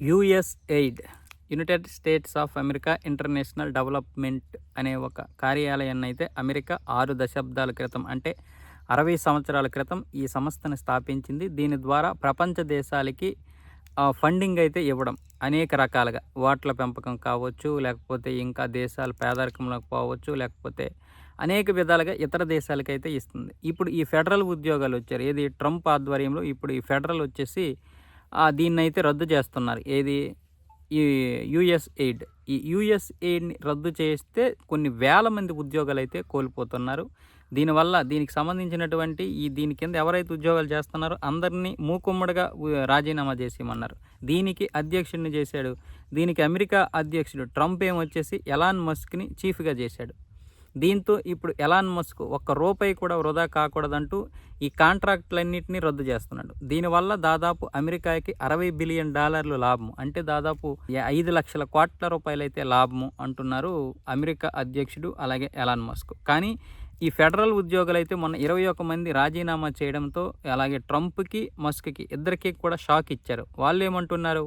USAID United states of America international development అనే ఒక కార్యాలయాన్ని అయితే అమెరికా 6 దశాబ్దాల క్రితం అంటే 60 సంవత్సరాల క్రితం ఈ సంస్థను స్థాపించింది. దీని ద్వారా ప్రపంచ దేశాలకి ఫండింగ్ అయితే ఇవ్వడం అనేక రకాలుగా ఓట్ల పెంపకం కావచ్చు, లేకపోతే ఇంకా దేశాలు పేదరికంలోకి పోవచ్చు, లేకపోతే అనేక విధాలుగా ఇతర దేశాలకైతే ఇస్తుంది. ఇప్పుడు ఈ ఫెడరల్ ఉద్యోగాలు వచ్చారు. ఏది ట్రంప్ ఆధ్వర్యంలో ఇప్పుడు ఈ ఫెడరల్ వచ్చేసి దీన్నైతే రద్దు చేస్తున్నారు. ఏది ఈ యుఎస్ఎయిడ్. ఈ యుఎస్ఎయిడ్ని రద్దు చేస్తే కొన్ని వేల మంది ఉద్యోగాలు అయితే కోల్పోతున్నారు. దీనివల్ల దీనికి సంబంధించినటువంటి దీని కింద ఎవరైతే ఉద్యోగాలు చేస్తున్నారో అందరినీ మూకుమ్మడిగా రాజీనామా చేసేయమన్నారు. దీనికి అధ్యక్షుడిని చేశాడు. దీనికి అమెరికా అధ్యక్షుడు ట్రంప్ ఏమొచ్చేసి ఎలాన్ మస్క్ని చీఫ్గా చేశాడు. దీంతో ఇప్పుడు ఎలాన్ మస్క్ ఒక్క రూపాయి కూడా వృధా కాకూడదంటూ ఈ కాంట్రాక్టులన్నింటినీ రద్దు చేస్తున్నాడు. దీనివల్ల దాదాపు అమెరికాకి $60 బిలియన్ లాభము, అంటే దాదాపు 5 లక్షల కోట్ల రూపాయలైతే లాభము అంటున్నారు అమెరికా అధ్యక్షుడు అలాగే ఎలాన్ మస్క్. కానీ ఈ ఫెడరల్ ఉద్యోగులైతే మొన్న 21 మంది రాజీనామా చేయడంతో అలాగే ట్రంప్కి మస్క్కి ఇద్దరికీ కూడా షాక్ ఇచ్చారు. వాళ్ళు ఏమంటున్నారు,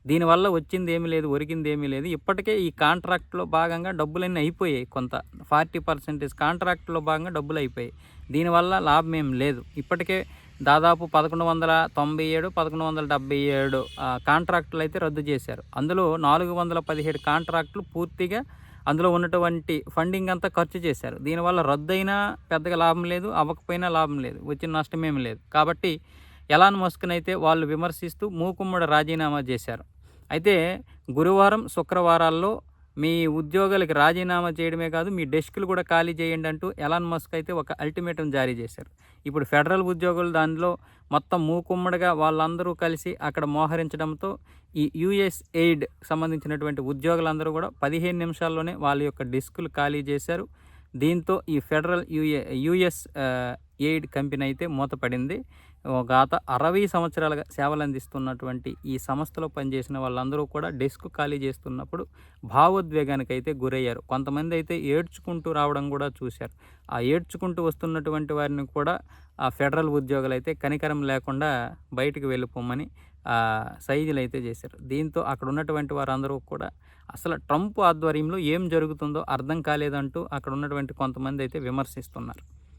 దీనివల్ల వచ్చింది ఏమీ లేదు, ఒరిగింది ఏమీ లేదు. ఇప్పటికే ఈ కాంట్రాక్ట్లో భాగంగా డబ్బులన్నీ అయిపోయాయి. కొంత 40% కాంట్రాక్ట్లో భాగంగా డబ్బులు అయిపోయాయి. దీనివల్ల లాభం ఏం లేదు. ఇప్పటికే దాదాపు 1197, 1177 కాంట్రాక్టులు అయితే రద్దు చేశారు. అందులో 417 కాంట్రాక్టులు పూర్తిగా అందులో ఉన్నటువంటి ఫండింగ్ అంతా ఖర్చు చేశారు. దీనివల్ల రద్దయినా పెద్దగా లాభం లేదు, అవ్వకపోయినా లాభం లేదు, వచ్చిన నష్టమేమి లేదు. కాబట్టి ఎలాన్ మస్క్ని అయితే వాళ్ళు విమర్శిస్తూ మూకుమ్మడి రాజీనామా చేశారు. అయితే గురువారం, శుక్రవారాల్లో మీ ఉద్యోగాలకి రాజీనామా చేయడమే కాదు, మీ డెస్కులు కూడా ఖాళీ చేయండి అంటూ ఎలాన్ మస్క్ అయితే ఒక అల్టిమేటం జారీ చేశారు. ఇప్పుడు ఫెడరల్ ఉద్యోగులు దానిలో మొత్తం మూకుమ్మడిగా వాళ్ళందరూ కలిసి అక్కడ మోహరించడంతో ఈ యుఎస్ఎయిడ్ సంబంధించినటువంటి ఉద్యోగులందరూ కూడా 15 నిమిషాల్లోనే వాళ్ళ యొక్క డెస్కులు ఖాళీ చేశారు. దీంతో ఈ ఫెడరల్ యుఎస్ ఎయిడ్ కంపెనీ అయితే మూతపడింది. గత 60 సంవత్సరాలుగా సేవలు అందిస్తున్నటువంటి ఈ సంస్థలో పనిచేసిన వాళ్ళందరూ కూడా డెస్క్ ఖాళీ చేస్తున్నప్పుడు భావోద్వేగానికి అయితే గురయ్యారు. కొంతమంది అయితే ఏడ్చుకుంటూ రావడం కూడా చూశారు. ఆ ఏడ్చుకుంటూ వస్తున్నటువంటి వారిని కూడా ఆ ఫెడరల్ ఉద్యోగులు అయితే కనికరం లేకుండా బయటికి వెళ్ళిపోమని సైజులు అయితే చేశారు. దీంతో అక్కడ ఉన్నటువంటి వారందరూ కూడా అసలు ట్రంప్ ఆధ్వర్యంలో ఏం జరుగుతుందో అర్థం కాలేదంటూ అక్కడ ఉన్నటువంటి కొంతమంది అయితే విమర్శిస్తున్నారు.